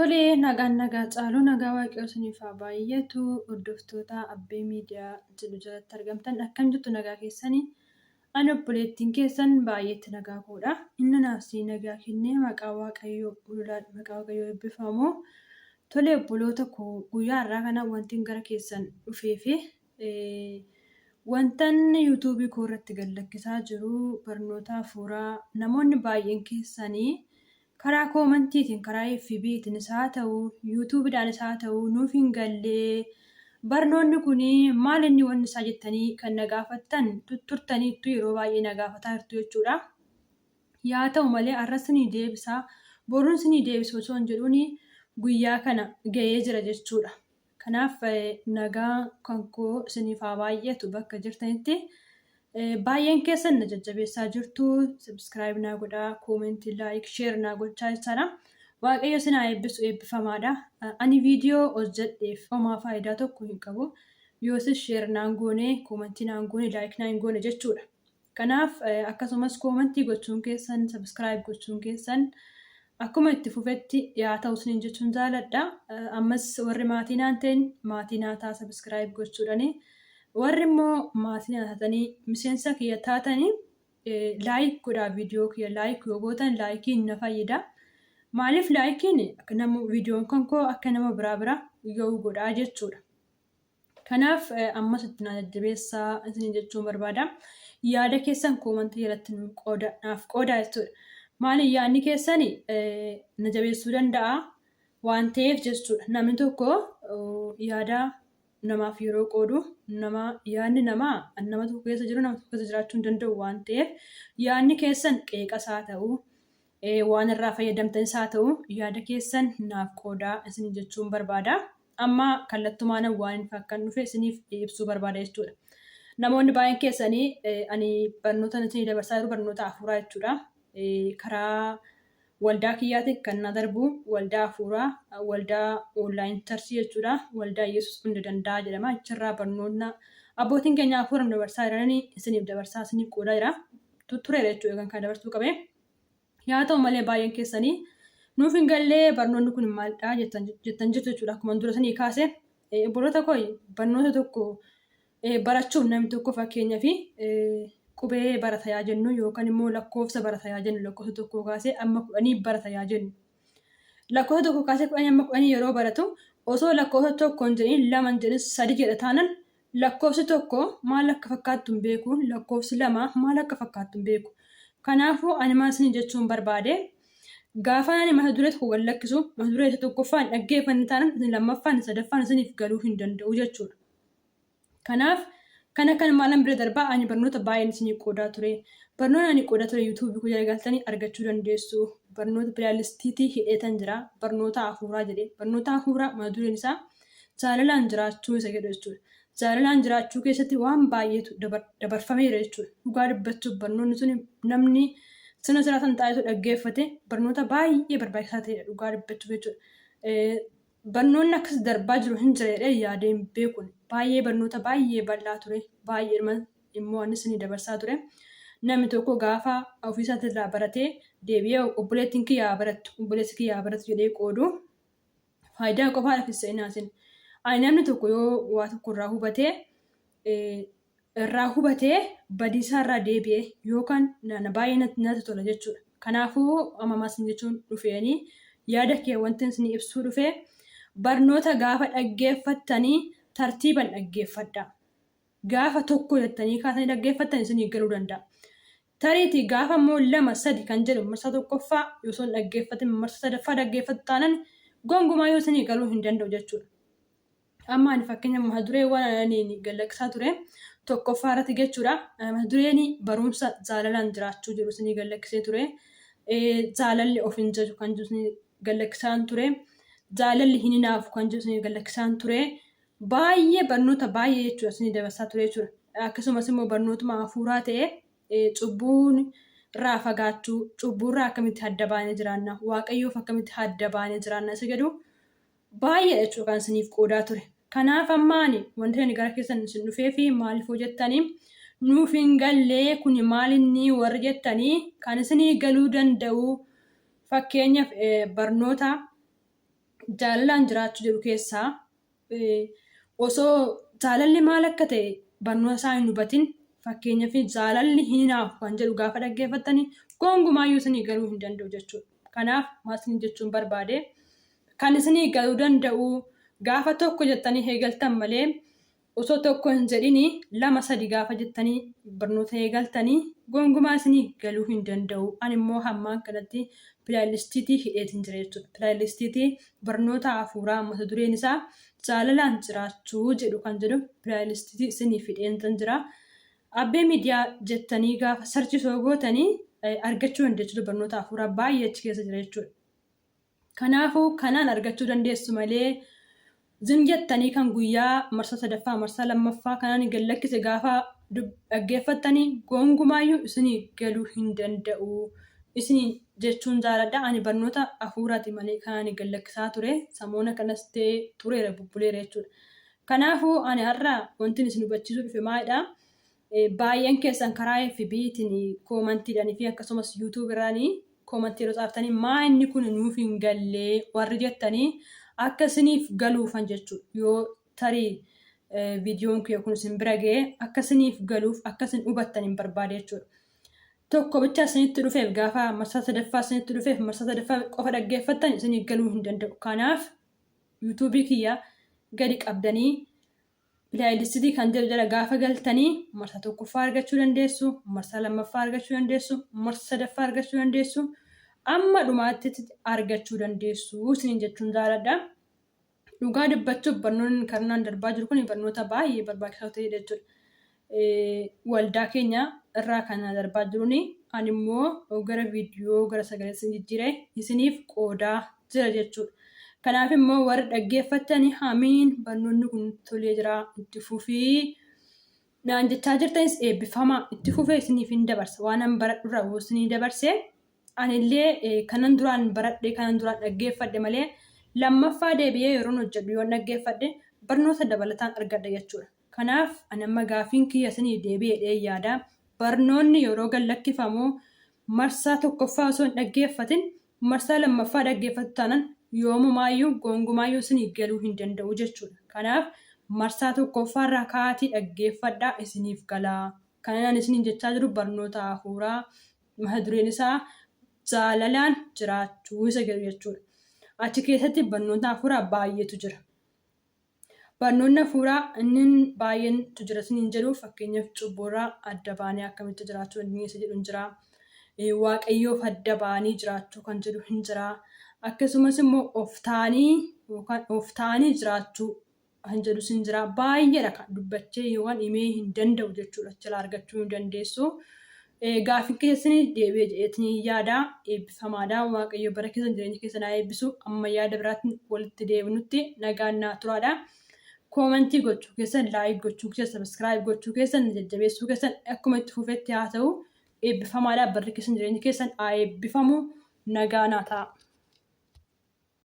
Tolee, nagaa caaluu nagaa waaqayyoo isiniif haa baay'atu. Hordoftoota Abbee Miidiyaa jedhu jalatti argamtan akkam jirtu nagaa keessanii? Ani obboleettiin keessan baay'eetti nagaa koodha. Inni naaf nagaa kennee maqaa waaqayyoo eebbifamu. Tolee, obboloota koo guyyaa har'aa kana wanti gara keessan dhufee fi wantan yuutuubii koo irratti gallakkisaa jiru barnoota hafuuraa namoonni baay'een keessanii karaa koomantiitiin karaa FB'tiin haa ta'u yuutuubiidhaanis haa ta'u nuuf hin gallee barnoonni kun maal inni wanni isaa jettanii kan na gaafattan turtaniittu yeroo baay'ee na gaafataa jirtu jechuudha. Yaa ta'u malee har'as ni deebisaa boruunis ni deebisa osoo hin jedhuun guyyaa kana ga'ee jira jechuudha. Kanaaf nagaa kan koo isiniif haa baay'atu bakka jirtanitti. Baay'een keessan na jajjabeessaa jirtu. Subscribe naa godhaa, comment, like, share naa gochaa jechaadha. Waaqayyo isin haa eebbisu, eebbifamaadha. Ani viidiyoo hojjedheef homaa faayidaa tokko hin qabu. Yoosis share naan goone, comment naan goone, like naan goone jechuudha. Kanaaf akkasumas comment gochuun keessan, subscribe gochuun keessan akkuma itti fufetti yaa ta'u isiniin jechuun jaaladha. Ammas warri maatii naan ta'in maatii naataa subscribe gochuudhani. Warri immoo maatii nyaatanii miseensa kiyya taatanii laayik godhaa viidiyoo kiyya laayik yoo gootan laayikiin na fayyada. Maaliif laayikiin viidiyoon kan koo akka nama bira yoo godhaa jechuudha. Kanaaf ammas itti na jajjabeessaa isin jechuun barbaada. Yaada keessan koomantii jalatti naaf qoodaa jechuudha. Maaliif yaadni keessan na jabeessuu danda'a waan ta'eef jechuudha. Namni tokko yaada namaaf yeroo qoodu yaadni nama tokko keessa jiru nama tokko keessa jiraachuu hin danda'u waan ta'eef yaadni keessan qeeqas haa ta'u waan irraa fayyadamtanis haa ta'u yaada keessan naaf qoodaa isin jechuun barbaada. Amma kallattumaan waan fakkaan dhufe isiniif ibsuu barbaada jechuudha. Namoonni baay'een keessanii ani barnoota isinii dabarsaa jiru barnoota hafuuraa jechuudha. Karaa waldaa kiyyaatiin kan na darbu waldaa hafuuraa waldaa online charsii jechuudha. Waldaa Yesuus hunda danda'a jedhama. Achirraa barnoonni abbootiin keenya hafuura nu dabarsaa jiranii isiniif dabarsaa isiniif qoodaa jira. Tureera jechuudha kan dabarsuu qabe. Yaa ta'u malee baay'een keessanii nuuf hin gallee barnoonni kun maalidhaa jettan jirtu jechuudha. Akkuma dura isinii kaase obboloota koo barnoota tokko barachuuf namni tokko fakkeenyaa fi qubee baratayaa jennu yookaan immoo lakkoofsa baratayaa jennu lakkoofsa tokko kaasee amma 10 baratayaa jennu. Lakkoofsa tokko kaasee 10 amma 10 yeroo baratu osoo lakkoofsa tokkoon jedhin 2 jedhin 3 jedha taanan lakkoofsi tokko maal akka fakkaattu hin beeku lakkoofsi 2 maal akka fakkaattu hin beeku. Kanaafuu ani maal isin jechuun barbaade gaafa ani mata duree tokko gallakkisu mata duree tokkoffaan dhaggeeffanni taanan isin lammaffaan sadaffaan isiniif galuu hin danda'u jechuudha. Kanaaf kan maalan bira darbaa ani barnoota baay'een isinii qoodaa ture. Barnoota ani qoodaa ture yuutuubii koo jala galtanii argachuu dandeessu. Barnoota pilaalistiitii hidheetan jira. Barnoota hafuuraa jedhee. Barnoota hafuuraa mata dureen isaa jaalalaan jiraachuu isa jedhu jechuudha. Jaalalaan jiraachuu keessatti waan baay'eetu dabarfameera jechuudha. Dhugaa dubbachuuf barnoonni sun namni sina jiraatan taa'etu dhaggeeffate barnoota baay'ee barbaachisaa ta'edha dhugaa dubbachuuf jechuudha. Barnoonni akkas darbaa jiru hin jireedha yaadeen beekuun baay'ee barnoota baay'ee bal'aa ture baay'ee immoo anis ni dabarsaa ture. Namni tokko gaafa ofiisaatii irraa baratee deebi'ee obboleettiin kiyyaa barattu obboleessi kiyyaa baratu jedhee qoodu faayidaa qofaadhaaf isa hinaasin. Ani namni tokko yoo waa tokko irraa hubatee badiisaa irraa deebi'ee yookaan baay'ee natti tola jechuudha. Kanaafuu amamaas jechuun dhufeeni yaada kee wanti isin ibsuu dhufee. Barnoota gaafa dhaggeeffattanii tartiiban dhaggeeffadha. Gaafa tokko jettanii kaasanii dhaggeeffattan isinii galuu danda'a. Tariitii gaafa immoo 2, 3 kan jedhu marsaa tokkoffaa yoo isin dhaggeeffatin marsaa sadaffaa dhaggeeffattu taanan gongumaa yoo isinii galuu hin danda'u jechuudha. Amma ani fakkeenya mata dureewwan ani gallakkisaa ture tokkoffaa irratti jechuudha. Mata dureen barumsa jaalalaan jiraachuu jedhu isinii gallakkisee ture. Jaalalli of hin jaju kan jedhu isinii gallakkisaan ture. Jaalalli hin hinaafu kan jedhu isinii gallakkisaan ture. Baay'ee barnoota baay'ee jechuudha isinii dabarsaa ture jechuudha. Akkasumas immoo barnootuma hafuuraa ta'ee cubbuun irraa fagaachuu cubbuurraa akkamitti adda baanee jiraanna waaqayyoof akkamitti adda baanee jiraanna isa jedhu baay'ee jechuudha kan isiniif qoodaa ture. Kanaaf ammaani wanti ani gara keessan isin dhufee fi maaliif hojjettanii nuuf hin gallee kun maalinni warri jettanii kan isinii galuu danda'u fakkeenyaaf barnoota jaalalaan jiraachuu jedhu keessaa osoo jaalalli maal akka ta'e barnoota isaa hin hubatin fakkeenyaaf jaalalli hin naafu kan jedhu gaafa dhaggeeffattanii gonkumaayyuu isinii galuu hin danda'u jechuudha. Kanaaf maal isin jechuun barbaade kan isinii galuu danda'u gaafa tokko jettanii eegaltan malee osoo tokko hin jedhini 2-3 gaafa jettanii barnoota eegaltanii gonkumaa isinii galuu hin danda'u. Ani immoo hammaan kanatti pilaayilistiitii hidheetiin jira jechuudha. Pilaayilistiitii barnoota hafuuraa mata dureen isaa jaalalaan jiraachuu jedhu kan jedhu pilaayilistiitii isinii hidheen jira. Abbee miidiyaa jettanii gaafa sarchisoo gootanii argachuu dandeessu barnoota hafuuraa baay'ee achi keessa jira jechuudha. Kanaafuu kanaan argachuu dandeessu malee zim jettanii kan guyyaa marsaa 3ffaa marsaa 2ffaa kanaan gallakkise gaafa dhaggeeffattanii gonkumaayyuu isinii galuu hin danda'u. Isinii jechuun jaaladha. Ani barnoota hafuuraati malee kanaan gallakkisaa ture. Samoona kanas ta'ee tureera bubbuleera jechuudha. Kanaafuu ani har'a wanti isin hubachiisuu dhufe maalidha? Baay'een keessan karaa FB'tiin koomantiidhaan fi akkasumas yuutuubirraanii koomantii yeroo xaaftanii maa inni kun nuuf hin gallee warri jettanii akka isiniif galuufan jechuudha. Yoo tarii viidiyoon kun isin bira ga'ee akka isiniif galuuf akka isin hubattan hin barbaade jechuudha. Tokko bicha isinitti dhufeef gaafa marsaa 3ffaa isinitti dhufeef marsaa 3ffaa qofa dhaggeeffattan isiniif galuu hin danda'u. Kanaaf yuutuubii kiyya gadi qabdanii pilaayilistiitii kan jedhu jala gaafa galtanii marsaa 1ffaa argachuu dandeessu, marsaa 2ffaa argachuu dandeessu, marsaa 3ffaa argachuu dandeessu, amma dhumaatti argachuu dandeessu isiniin jechuun jaaladha. Dhugaa dubbachuuf barnoonni karnaan darbaa jiru kun barnoota baay'ee barbaachisaa ta'edha jechuudha. Waldaa keenya irraa kan darbaa jiruun ani immoo gara viidiyoo gara sagalee isin jijjiiree isiniif qoodaa jira jechuudha. Kanaaf immoo warri dhaggeeffatanii hamiin barnoonni kun tolee jira itti fufii naan jechaa jirtanis eebbifama itti fufee isiniif hin dabarsa. Waan an baradhurraa isinii dabarse anillee kanan duraan baradhee kanan duraan dhaggeeffadhe malee lammaffaa deebi'ee yeroo hojjedhu yoo dhaggeeffadhe barnoota dabalataan argadha jechuudha. Kanaaf ani amma gaafiin kiyya isinii deebi'ee yaada. Barnoonni yeroo gallakkifamu marsaa 1ffaa osoo hin dhaggeeffatin marsaa 2ffaa dhaggeeffatu taanaan yoomumaayyuu gonkumaayyuu isinii galuu hin danda'u jechuudha. Kanaaf marsaa 1ffaarraa kaatii dhaggeeffadhaa isiniif galaa. Kanaan isiniin jechaa jiru barnoota hafuuraa mata dureen isaa jaalalaan jiraachuu isa jedhu jechuudha. Achi keessatti barnoota hafuuraa baay'eetu jira. Barnoonni hafuuraa inni baay'eentu jira isiniin jedhu fakkeenyaaf cubburraa adda baanee akkamitti jiraachuu dandeenya jedhu hin jira. Waaqayyoof adda baanii jiraachuu kan jedhu hin jira. Akkasumas immoo of ta'anii jiraachuu kan jedhu hin jira. Baay'eedha kan dubbachee yookaan himee hin danda'u jechuudha. Achirraa argachuu hin dandeessu. Gaafiin keessanii deebi'ee jedheetiin yaada eebbifamaadha. Waaqayyo bara keessan jireenya keessan haa eebbisu. Amma yaada biraatiin walitti deebinutti nagaan naa turaadha. Koomentii gochuu keessan, laayik gochuu keessan, sabiskiraayib gochuu keessan, jajjabeessuu keessan akkuma itti fufetti haa ta'u eebbifamaadha. Barri keessan jireenya keessan haa eebbifamu. Nagaa naa ta'a.